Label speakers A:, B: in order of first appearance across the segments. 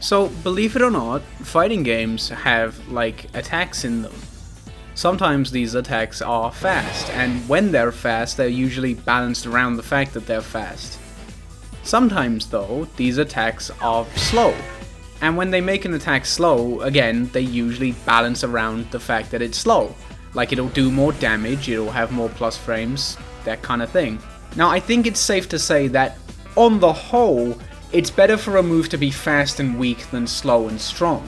A: So, believe it or not, fighting games have, like, attacks in them. Sometimes these attacks are fast, and when they're fast, they're usually balanced around the fact that they're fast. Sometimes, though, these attacks are slow, and when they make an attack slow, again, they usually balance around the fact that it's slow. Like, it'll do more damage, it'll have more plus frames, that kind of thing. Now, I think it's safe to say that, on the whole, it's better for a move to be fast and weak than slow and strong.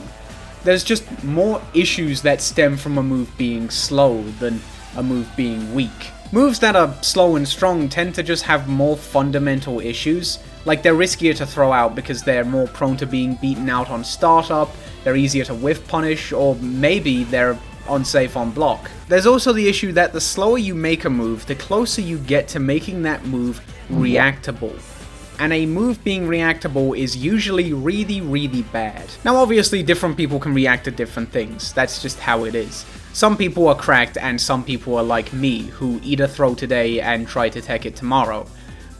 A: There's just more issues that stem from a move being slow than a move being weak. Moves that are slow and strong tend to just have more fundamental issues, like they're riskier to throw out because they're more prone to being beaten out on startup, they're easier to whiff punish, or maybe they're unsafe on block. There's also the issue that the slower you make a move, the closer you get to making that move reactable. And a move being reactable is usually really bad. Now obviously different people can react to different things, that's just how it is. Some people are cracked and some people are like me, who eat a throw today and try to tech it tomorrow.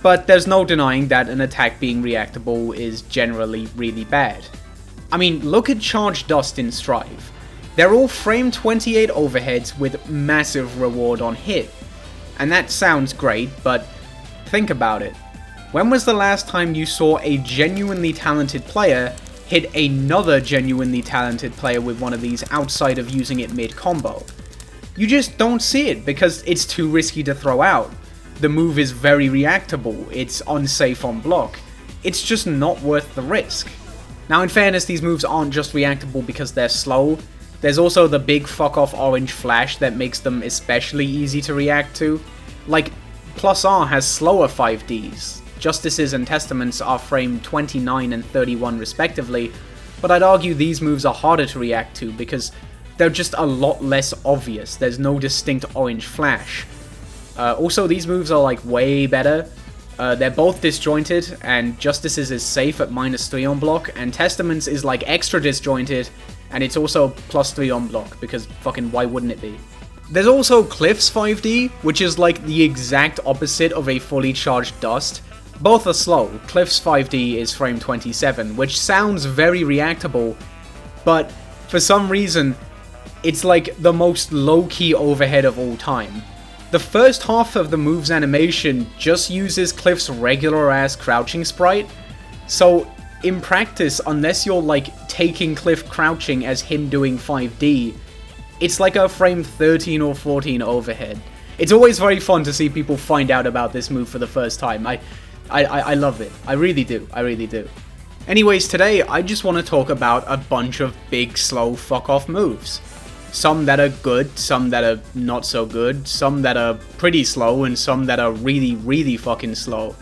A: But there's no denying that an attack being reactable is generally really bad. I mean, look at Charge Dust in Strive. They're all frame 28 overheads with massive reward on hit. And that sounds great, but think about it. When was the last time you saw a genuinely talented player hit another genuinely talented player with one of these outside of using it mid-combo? You just don't see it because it's too risky to throw out. The move is very reactable, it's unsafe on block. It's just not worth the risk. Now in fairness, these moves aren't just reactable because they're slow. There's also the big fuck off orange flash that makes them especially easy to react to. Like, plus R has slower 5Ds. Justices and Testaments are framed 29 and 31 respectively, but I'd argue these moves are harder to react to because they're just a lot less obvious, there's no distinct orange flash. Also, these moves are like way better. They're both disjointed, and Justices is safe at -3 on block, and Testaments is like extra disjointed, and it's also +3 on block, because fucking why wouldn't it be? There's also Cliff's 5D, which is like the exact opposite of a fully charged Dust. Both are slow. Cliff's 5D is frame 27, which sounds very reactable, but for some reason, it's like the most low-key overhead of all time. The first half of the move's animation just uses Cliff's regular-ass crouching sprite, so in practice, unless you're like taking Cliff crouching as him doing 5D, it's like a frame 13 or 14 overhead. It's always very fun to see people find out about this move for the first time. I love it. I really do. I really do. Anyways, today I just want to talk about a bunch of big, slow, fuck-off moves. Some that are good, some that are not so good, some that are pretty slow, and some that are really fucking slow.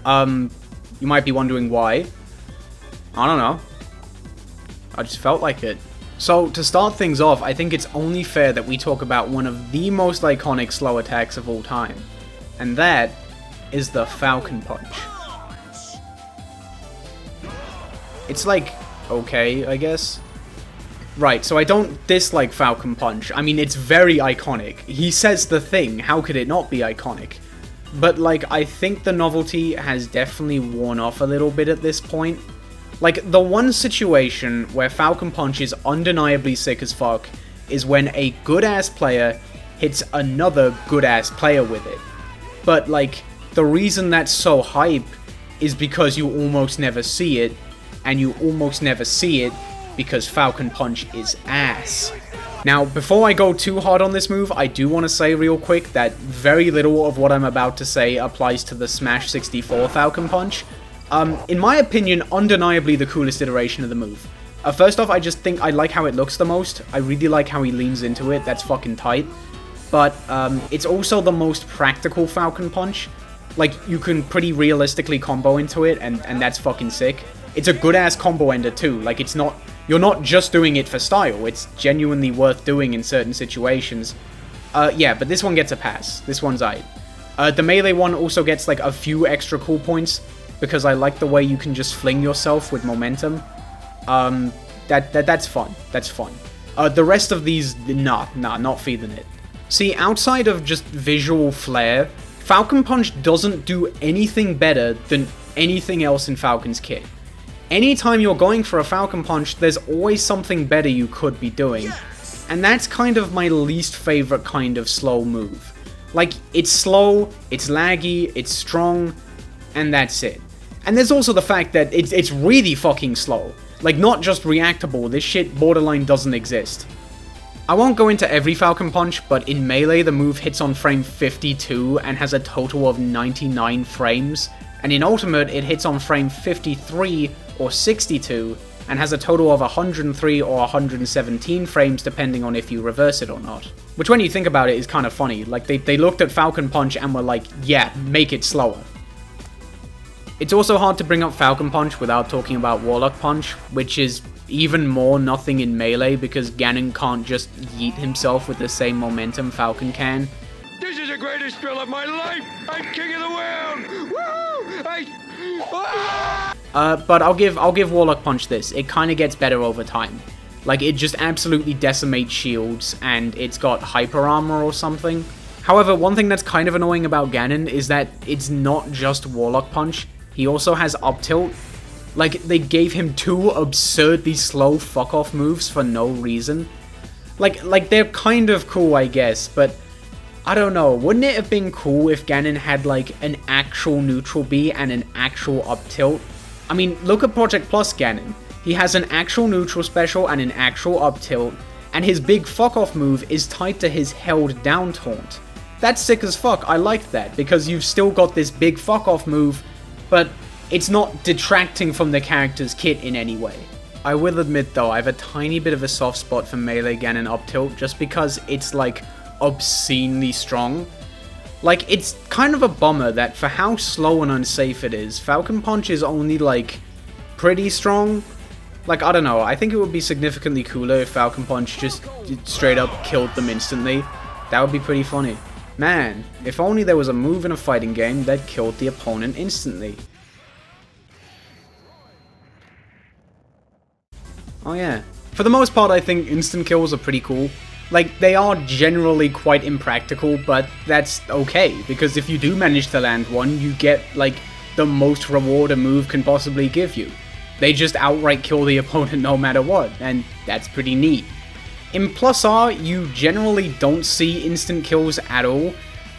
A: You might be wondering why. I don't know. I just felt like it. So, to start things off, I think it's only fair that we talk about one of the most iconic slow attacks of all time. And that is the Falcon Punch. It's like, okay, I guess. Right, so I don't dislike Falcon Punch. I mean, it's very iconic. He says the thing, how could it not be iconic? But like, I think the novelty has definitely worn off a little bit at this point. Like, the one situation where Falcon Punch is undeniably sick as fuck is when a good-ass player hits another good-ass player with it. But like, the reason that's so hype is because you almost never see it, and you almost never see it because Falcon Punch is ass. Now, before I go too hard on this move, I do want to say real quick that very little of what I'm about to say applies to the Smash 64 Falcon Punch. In my opinion, undeniably the coolest iteration of the move. First off, I just think I like how it looks the most. I really like how he leans into it, that's fucking tight. But it's also the most practical Falcon Punch. Like, you can pretty realistically combo into it, and that's fucking sick. It's a good-ass combo ender too, like it's not... You're not just doing it for style, it's genuinely worth doing in certain situations. Yeah, but this one gets a pass. This one's aight. The melee one also gets like a few extra cool points, because I like the way you can just fling yourself with momentum. That's fun. That's fun. The rest of these, nah, not feeling it. See, outside of just visual flair, Falcon Punch doesn't do anything better than anything else in Falcon's kit. Anytime you're going for a Falcon Punch, there's always something better you could be doing. And that's kind of my least favorite kind of slow move. Like, it's slow, it's laggy, it's strong, and that's it. And there's also the fact that it's really fucking slow. Like, not just reactable, this shit borderline doesn't exist. I won't go into every Falcon Punch, but in Melee the move hits on frame 52 and has a total of 99 frames, and in Ultimate it hits on frame 53 or 62, and has a total of 103 or 117 frames depending on if you reverse it or not. Which when you think about it is kind of funny, like they looked at Falcon Punch and were like, yeah, make it slower. It's also hard to bring up Falcon Punch without talking about Warlock Punch, which is even more nothing in Melee because Ganon can't just yeet himself with the same momentum Falcon can.
B: This is the greatest thrill of my life! I'm king of the world! Woo!
A: But I'll give Warlock Punch this. It kind of gets better over time. Like, it just absolutely decimates shields, and it's got hyper armor or something. However, one thing that's kind of annoying about Ganon is that it's not just Warlock Punch. He also has up tilt. Like, they gave him 2 absurdly slow fuck-off moves for no reason. Like they're kind of cool, I guess, but I don't know. Wouldn't it have been cool if Ganon had, like, an actual neutral B and an actual up tilt? I mean, look at Project Plus Ganon. He has an actual neutral special and an actual up tilt, and his big fuck-off move is tied to his held down taunt. That's sick as fuck. I like that, because you've still got this big fuck-off move, but it's not detracting from the character's kit in any way. I will admit though, I have a tiny bit of a soft spot for Melee Ganon up tilt just because it's like obscenely strong. Like, it's kind of a bummer that for how slow and unsafe it is, Falcon Punch is only like pretty strong. Like, I don't know, I think it would be significantly cooler if Falcon Punch just straight up killed them instantly. That would be pretty funny. Man, if only there was a move in a fighting game that killed the opponent instantly. Oh yeah. For the most part, I think instant kills are pretty cool. Like, they are generally quite impractical, but that's okay, because if you do manage to land one, you get, like, the most reward a move can possibly give you. They just outright kill the opponent no matter what, and that's pretty neat. In Plus R, you generally don't see instant kills at all.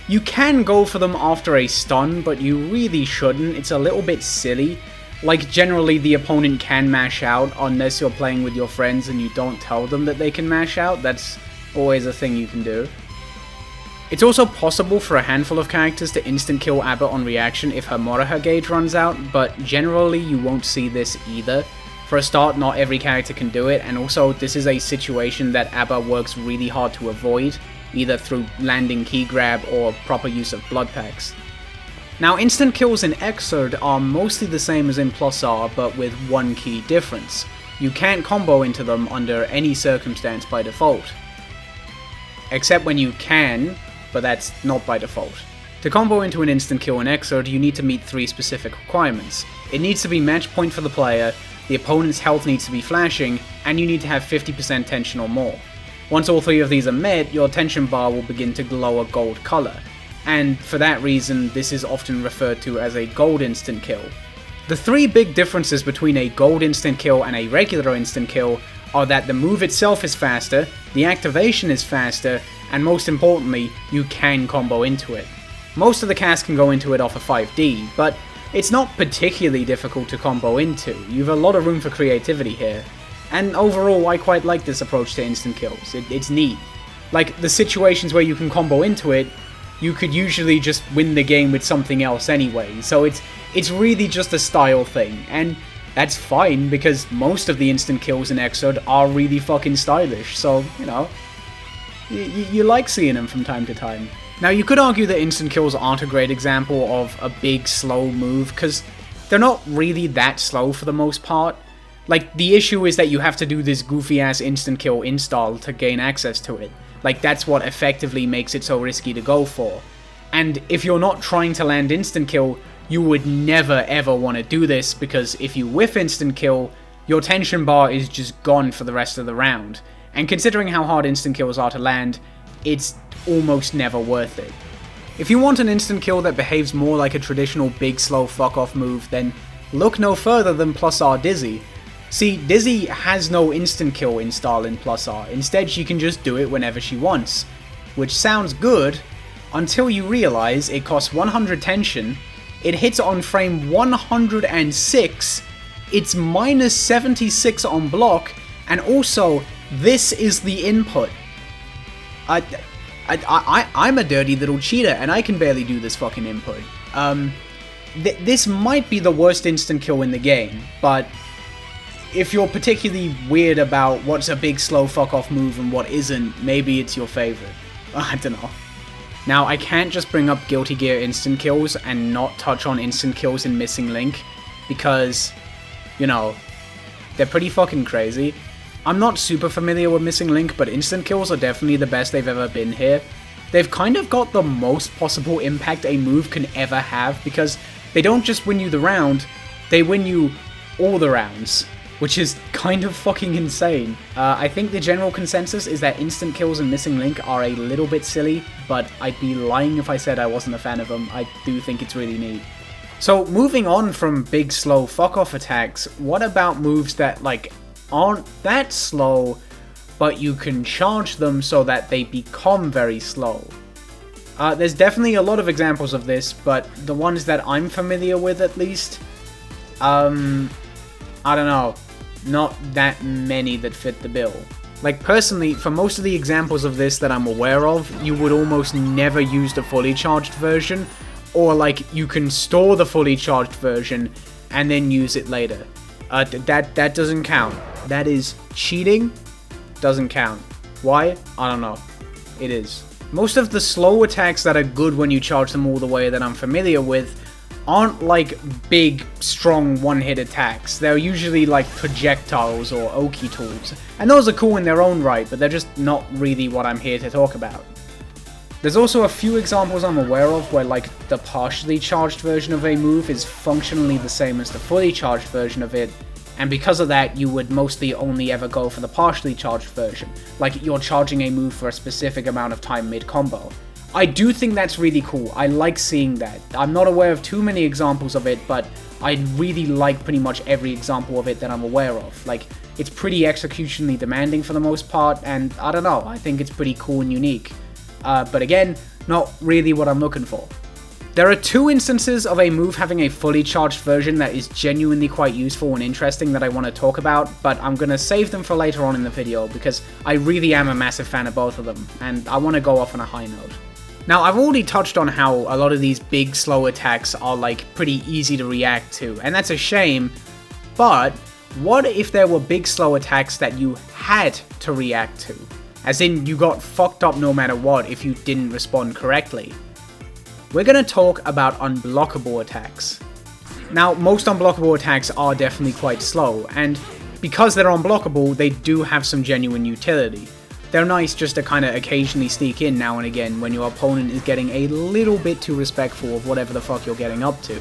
A: You can go for them after a stun, but you really shouldn't. It's a little bit silly. Like, generally the opponent can mash out unless you're playing with your friends and you don't tell them that they can mash out. That's always a thing you can do. It's also possible for a handful of characters to instant kill Abba on reaction if her Moroha gauge runs out, but generally you won't see this either. For a start, not every character can do it, and also this is a situation that Abba works really hard to avoid, either through landing key grab or proper use of blood packs. Now, instant kills in Xrd are mostly the same as in Plus R, but with one key difference. You can't combo into them under any circumstance by default. Except when you can, but that's not by default. To combo into an instant kill in Xrd, you need to meet 3 specific requirements. It needs to be match point for the player, the opponent's health needs to be flashing, and you need to have 50% tension or more. Once all 3 of these are met, your tension bar will begin to glow a gold colour, and for that reason, this is often referred to as a gold instant kill. The 3 big differences between a gold instant kill and a regular instant kill are that the move itself is faster, the activation is faster, and most importantly, you can combo into it. Most of the cast can go into it off a 5D, but it's not particularly difficult to combo into. You have a lot of room for creativity here. And overall, I quite like this approach to instant kills. It's neat. Like, the situations where you can combo into it, you could usually just win the game with something else anyway, so it's really just a style thing, and that's fine, because most of the instant kills in Xrd are really fucking stylish, so, you know, you like seeing them from time to time. Now, you could argue that instant kills aren't a great example of a big, slow move, because they're not really that slow for the most part. Like, the issue is that you have to do this goofy-ass instant kill install to gain access to it. Like, that's what effectively makes it so risky to go for. And if you're not trying to land instant kill, you would never ever want to do this, because if you whiff instant kill, your tension bar is just gone for the rest of the round. And considering how hard instant kills are to land, it's almost never worth it. If you want an instant kill that behaves more like a traditional big slow fuck off move, then look no further than plus R Dizzy. See, Dizzy has no instant kill install in plus R, instead she can just do it whenever she wants. Which sounds good, until you realise it costs 100 tension, it hits on frame 106, it's minus 76 on block, and also, this is the input. I'm a dirty little cheater, and I can barely do this fucking input. This might be the worst instant kill in the game, but if you're particularly weird about what's a big slow fuck off move and what isn't, maybe it's your favorite. I don't know. Now, I can't just bring up Guilty Gear instant kills and not touch on instant kills in Missing Link, because, you know, they're pretty fucking crazy. I'm not super familiar with Missing Link, but instant kills are definitely the best they've ever been here. They've kind of got the most possible impact a move can ever have, because they don't just win you the round, they win you all the rounds, which is kind of fucking insane. I think the general consensus is that instant kills in Missing Link are a little bit silly, but I'd be lying if I said I wasn't a fan of them. I do think it's really neat. So moving on from big slow fuck off attacks, what about moves that like aren't that slow, but you can charge them so that they become very slow? There's definitely a lot of examples of this, but the ones that I'm familiar with at least, I don't know, not that many that fit the bill. Like personally, for most of the examples of this that I'm aware of, you would almost never use the fully charged version, or like you can store the fully charged version and then use it later. That doesn't count. That is cheating, doesn't count. Why? I don't know. It is. Most of the slow attacks that are good when you charge them all the way that I'm familiar with aren't like big, strong one-hit attacks. They're usually like projectiles or Oki tools. And those are cool in their own right, but they're just not really what I'm here to talk about. There's also a few examples I'm aware of where like the partially charged version of a move is functionally the same as the fully charged version of it, and because of that you would mostly only ever go for the partially charged version, like you're charging a move for a specific amount of time mid-combo. I do think that's really cool. I like seeing that. I'm not aware of too many examples of it, but I really like pretty much every example of it that I'm aware of. Like, it's pretty executionally demanding for the most part, and I don't know, I think it's pretty cool and unique. But again, not really what I'm looking for. There are two instances of a move having a fully charged version that is genuinely quite useful and interesting that I want to talk about, but I'm gonna save them for later on in the video because I really am a massive fan of both of them, and I want to go off on a high note. Now, I've already touched on how a lot of these big slow attacks are like pretty easy to react to, and that's a shame, but what if there were big slow attacks that you had to react to? As in, you got fucked up no matter what if you didn't respond correctly. We're gonna talk about unblockable attacks. Now, most unblockable attacks are definitely quite slow, and because they're unblockable, they do have some genuine utility. They're nice just to kind of occasionally sneak in now and again when your opponent is getting a little bit too respectful of whatever the fuck you're getting up to.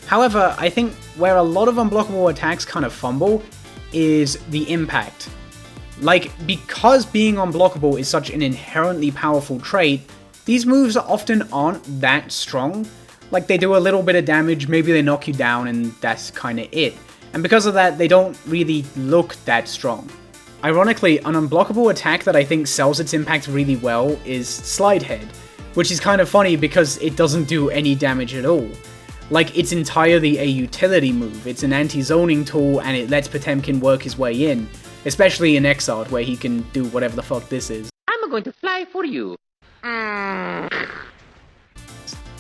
A: However, I think where a lot of unblockable attacks kind of fumble is the impact. Like, because being unblockable is such an inherently powerful trait, these moves often aren't that strong. Like, they do a little bit of damage, maybe they knock you down, and that's kinda it. And because of that, they don't really look that strong. Ironically, an unblockable attack that I think sells its impact really well is Slide Head, which is kind of funny because it doesn't do any damage at all. Like, it's entirely a utility move, it's an anti-zoning tool, and it lets Potemkin work his way in, especially in Exiled, where he can do whatever the fuck this is.
C: I'm going to fly for you.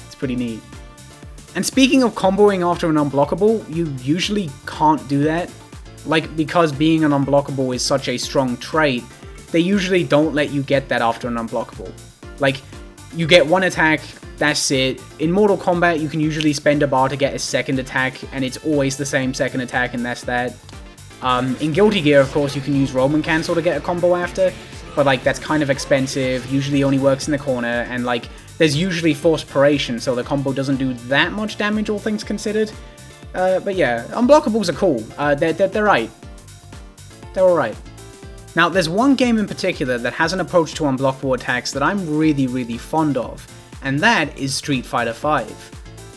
A: It's pretty neat. And speaking of comboing after an unblockable, you usually can't do that. Like, because being an unblockable is such a strong trait, they usually don't let you get that after an unblockable. Like, you get one attack, that's it. In Mortal Kombat, you can usually spend a bar to get a second attack, and it's always the same second attack, and that's that. In Guilty Gear, of course, you can use Roman Cancel to get a combo after, but like, that's kind of expensive, usually only works in the corner, and like, there's usually Forced Paration, so the combo doesn't do that much damage, all things considered. But yeah, unblockables are cool. They're right. They're alright. Now, there's one game in particular that has an approach to unblockable attacks that I'm really, really fond of, and that is Street Fighter V.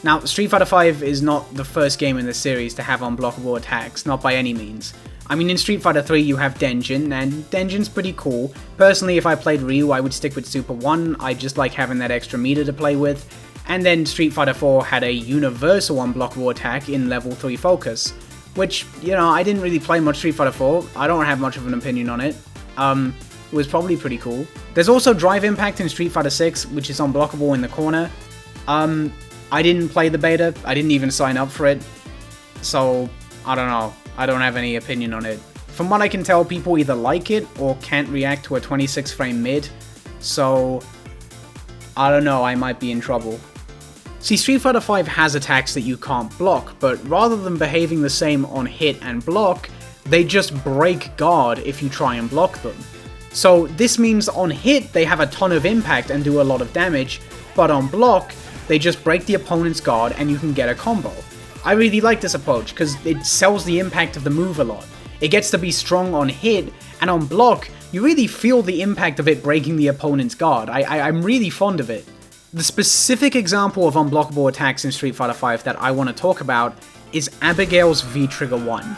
A: Now, Street Fighter V is not the first game in the series to have unblockable attacks, not by any means. I mean, in Street Fighter 3 you have Denjin, and Denjin's pretty cool. Personally, if I played Ryu, I would stick with Super 1, I just like having that extra meter to play with. And then Street Fighter 4 had a universal unblockable attack in Level 3 Focus, which, you know, I didn't really play much Street Fighter 4, I don't have much of an opinion on it. It was probably pretty cool. There's also Drive Impact in Street Fighter 6, which is unblockable in the corner. I didn't play the beta, I didn't even sign up for it, so I don't know, I don't have any opinion on it. From what I can tell, people either like it or can't react to a 26 frame mid, so I don't know, I might be in trouble. See, Street Fighter V has attacks that you can't block, but rather than behaving the same on hit and block, they just break guard if you try and block them. So this means on hit they have a ton of impact and do a lot of damage, but on block they just break the opponent's guard and you can get a combo. I really like this approach because it sells the impact of the move a lot. It gets to be strong on hit, and on block you really feel the impact of it breaking the opponent's guard. I'm really fond of it. The specific example of unblockable attacks in Street Fighter V that I want to talk about is Abigail's V-Trigger 1.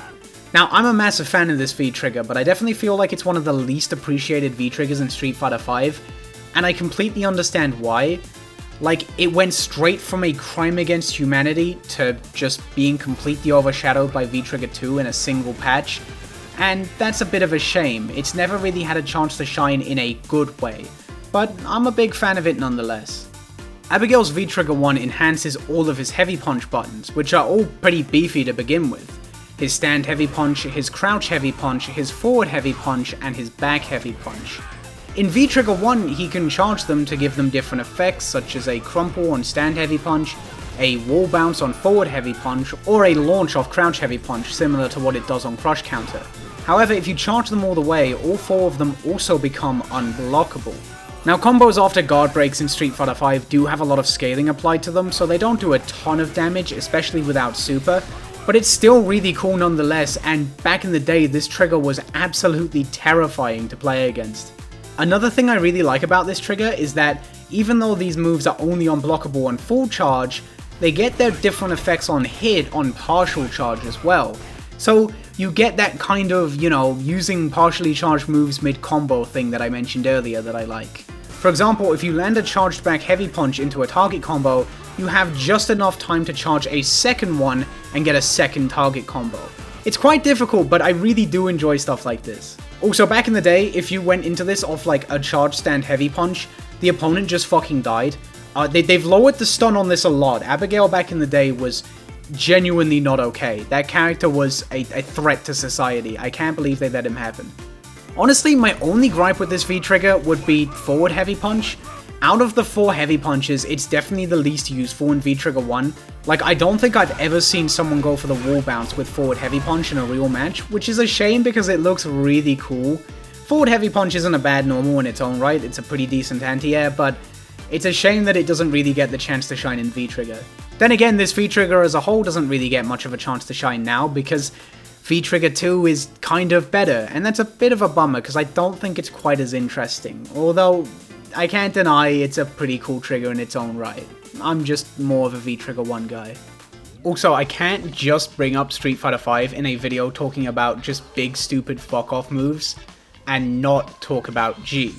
A: Now, I'm a massive fan of this V-Trigger, but I definitely feel like it's one of the least appreciated V-Triggers in Street Fighter V, and I completely understand why. Like, it went straight from a crime against humanity to just being completely overshadowed by V-Trigger 2 in a single patch, and that's a bit of a shame. It's never really had a chance to shine in a good way, but I'm a big fan of it nonetheless. Abigail's V-Trigger 1 enhances all of his heavy punch buttons, which are all pretty beefy to begin with. His stand heavy punch, his crouch heavy punch, his forward heavy punch, and his back heavy punch. In V-Trigger 1, he can charge them to give them different effects, such as a crumple on stand heavy punch, a wall bounce on forward heavy punch, or a launch off crouch heavy punch, similar to what it does on crush counter. However, if you charge them all the way, all four of them also become unblockable. Now, combos after guard breaks in Street Fighter V do have a lot of scaling applied to them, so they don't do a ton of damage, especially without super, but it's still really cool nonetheless, and back in the day this trigger was absolutely terrifying to play against. Another thing I really like about this trigger is that even though these moves are only unblockable on full charge, they get their different effects on hit on partial charge as well. So you get that kind of, you know, using partially charged moves mid-combo thing that I mentioned earlier that I like. For example, if you land a charged back heavy punch into a target combo, you have just enough time to charge a second one and get a second target combo. It's quite difficult, but I really do enjoy stuff like this. Also, back in the day, if you went into this off like a charge stand heavy punch, the opponent just fucking died. They've lowered the stun on this a lot. Abigail back in the day was genuinely not okay. That character was a threat to society. I can't believe they let him happen. Honestly, my only gripe with this V-Trigger would be forward heavy punch. Out of the 4 heavy punches, it's definitely the least useful in V-Trigger 1. Like, I don't think I've ever seen someone go for the wall bounce with forward heavy punch in a real match, which is a shame because it looks really cool. Forward heavy punch isn't a bad normal in its own right, it's a pretty decent anti-air, but it's a shame that it doesn't really get the chance to shine in V-Trigger. Then again, this V-Trigger as a whole doesn't really get much of a chance to shine now because V-Trigger 2 is kind of better, and that's a bit of a bummer because I don't think it's quite as interesting, although I can't deny it's a pretty cool trigger in its own right. I'm just more of a V-Trigger 1 guy. Also, I can't just bring up Street Fighter V in a video talking about just big stupid fuck off moves and not talk about G.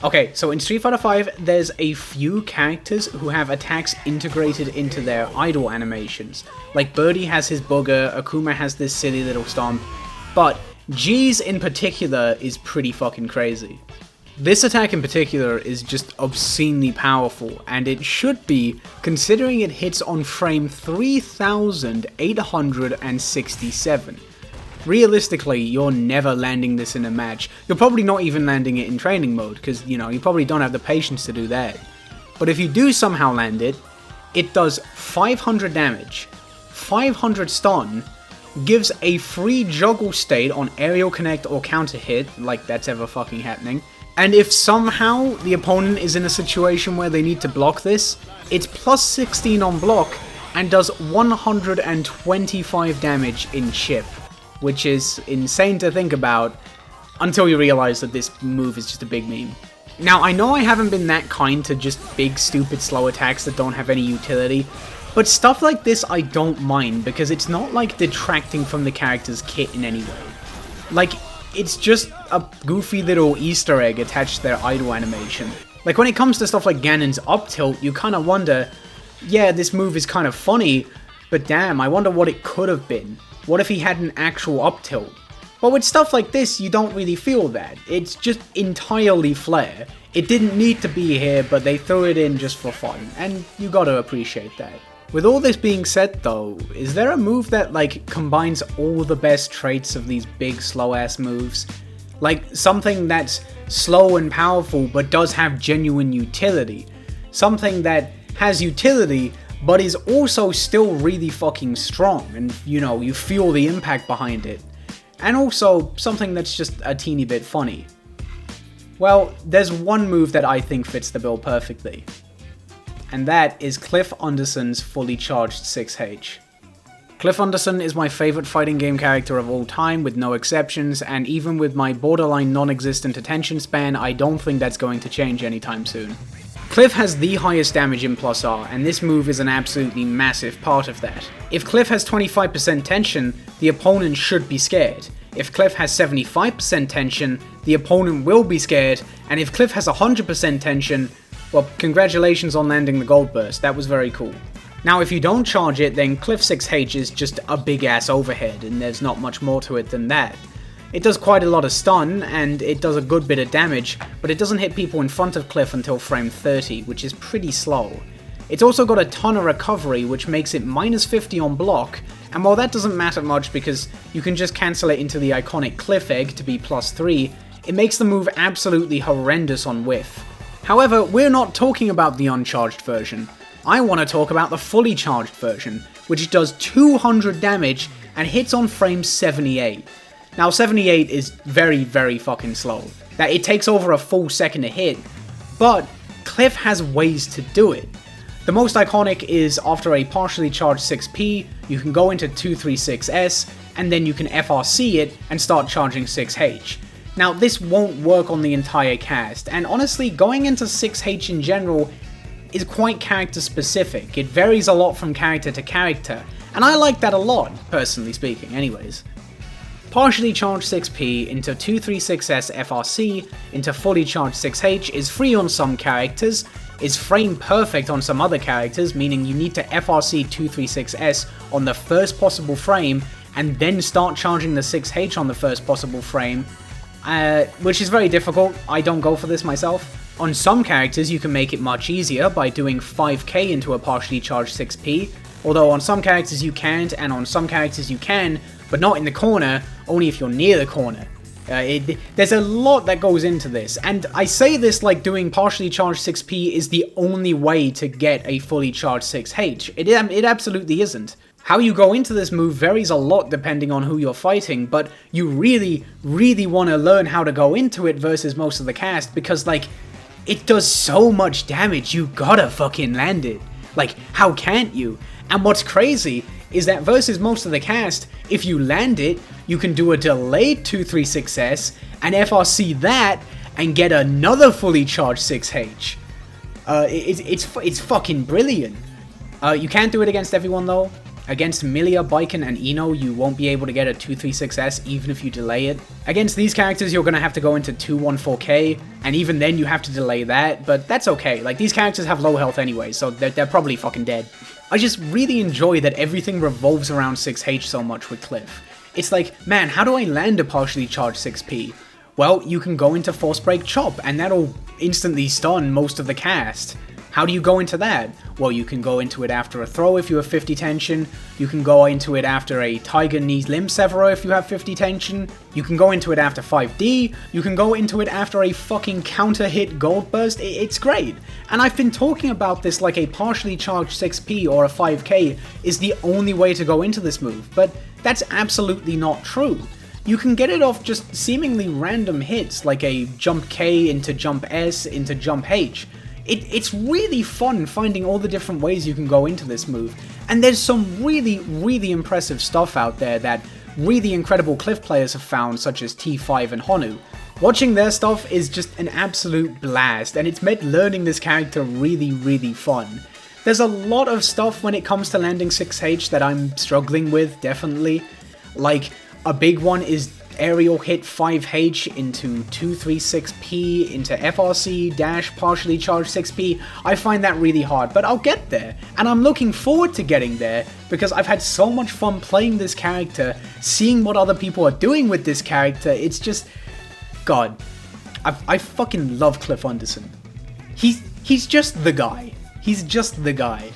A: Okay, so in Street Fighter V, there's a few characters who have attacks integrated into their idle animations. Like Birdie has his booger, Akuma has this silly little stomp, but G's in particular is pretty fucking crazy. This attack in particular is just obscenely powerful, and it should be, considering it hits on frame 3867. Realistically, you're never landing this in a match. You're probably not even landing it in training mode, because, you know, you probably don't have the patience to do that. But if you do somehow land it, it does 500 damage, 500 stun, gives a free juggle state on aerial connect or counter hit, like that's ever fucking happening, and if somehow the opponent is in a situation where they need to block this, it's plus 16 on block and does 125 damage in chip, which is insane to think about until you realize that this move is just a big meme. Now, I know I haven't been that kind to just big, stupid, slow attacks that don't have any utility, But stuff like this I don't mind, because it's not like detracting from the character's kit in any way. Like, it's just a goofy little Easter egg attached to their idle animation. Like, when it comes to stuff like Ganon's up tilt, you kind of wonder, yeah, this move is kind of funny, but damn, I wonder what it could have been. What if he had an actual up tilt? But with stuff like this, you don't really feel that. It's just entirely flair. It didn't need to be here, but they threw it in just for fun, and you gotta appreciate that. With all this being said though, is there a move that like combines all the best traits of these big slow ass moves? Like something that's slow and powerful but does have genuine utility. Something that has utility but is also still really fucking strong, and you know, you feel the impact behind it. And also something that's just a teeny bit funny. Well, there's one move that I think fits the bill perfectly. And that is Cliff Underson's fully charged 6H. Cliff Underson is my favourite fighting game character of all time, with no exceptions, and even with my borderline non-existent attention span, I don't think that's going to change anytime soon. Cliff has the highest damage in plus R, and this move is an absolutely massive part of that. If Cliff has 25% tension, the opponent should be scared. If Cliff has 75% tension, the opponent will be scared, and if Cliff has 100% tension, well, congratulations on landing the Gold Burst, that was very cool. Now if you don't charge it, then Cliff 6H is just a big ass overhead, and there's not much more to it than that. It does quite a lot of stun, and it does a good bit of damage, but it doesn't hit people in front of Cliff until frame 30, which is pretty slow. It's also got a ton of recovery, which makes it minus 50 on block, and while that doesn't matter much because you can just cancel it into the iconic Cliff Egg to be plus 3, it makes the move absolutely horrendous on whiff. However, we're not talking about the uncharged version. I want to talk about the fully charged version, which does 200 damage and hits on frame 78. Now 78 is very, very fucking slow. That it takes over a full second to hit, but Cliff has ways to do it. The most iconic is after a partially charged 6p, you can go into 236S, and then you can FRC it and start charging 6H. Now this won't work on the entire cast, and honestly going into 6H in general is quite character specific. It varies a lot from character to character, and I like that a lot, personally speaking anyways. Partially charged 6p into 236S FRC into fully charged 6H is free on some characters, is frame perfect on some other characters, meaning you need to FRC 236S on the first possible frame and then start charging the 6H on the first possible frame, which is very difficult. I don't go for this myself. On some characters you can make it much easier by doing 5k into a partially charged 6p, although on some characters you can't, and on some characters you can, but not in the corner, only if you're near the corner. There's a lot that goes into this, and I say this like doing partially charged 6p is the only way to get a fully charged 6H. It absolutely isn't. How you go into this move varies a lot depending on who you're fighting, but you really, really want to learn how to go into it versus most of the cast, because like, it does so much damage, you gotta fucking land it. Like, how can't you? And what's crazy is that versus most of the cast, if you land it, you can do a delayed 236S and FRC that and get another fully charged 6H. It's fucking brilliant. You can't do it against everyone though. Against Milia, Baiken, and Ino, you won't be able to get a 236S even if you delay it. Against these characters, you're gonna have to go into 214k, and even then you have to delay that, but that's okay. Like, these characters have low health anyway, so they're probably fucking dead. I just really enjoy that everything revolves around 6H so much with Cliff. It's like, man, how do I land a partially charged 6p? Well, you can go into Force Break Chop, and that'll instantly stun most of the cast. How do you go into that? Well, you can go into it after a throw if you have 50 tension, you can go into it after a Tiger Knees Limb Severer if you have 50 tension, you can go into it after 5D, you can go into it after a fucking counter hit Gold Burst. It's great. And I've been talking about this like a partially charged 6p or a 5k is the only way to go into this move, but that's absolutely not true. You can get it off just seemingly random hits like a Jump K into Jump S into Jump H. It's really fun finding all the different ways you can go into this move, and there's some really, really impressive stuff out there that really incredible Cliff players have found, such as T5 and Honu. Watching their stuff is just an absolute blast, and it's made learning this character really, really fun. There's a lot of stuff when it comes to landing 6H that I'm struggling with, definitely. Like, a big one is aerial hit 5H into 236P into FRC dash partially charged 6P. I find that really hard, but I'll get there. And I'm looking forward to getting there because I've had so much fun playing this character, seeing what other people are doing with this character. It's just... God. I fucking love Cliff Anderson. He's just the guy. He's just the guy.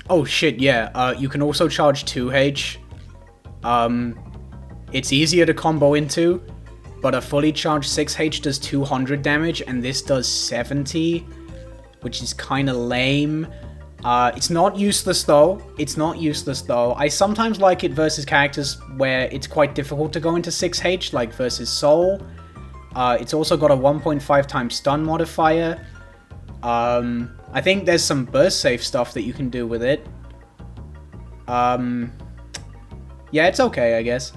A: Oh shit, yeah. You can also charge 2H. It's easier to combo into, but a fully charged 6H does 200 damage, and this does 70, which is kinda lame. It's not useless though. It's not useless though. I sometimes like it versus characters where it's quite difficult to go into 6H, like versus Soul. It's also got a 1.5 times stun modifier. I think there's some burst safe stuff that you can do with it. Yeah, it's okay, I guess.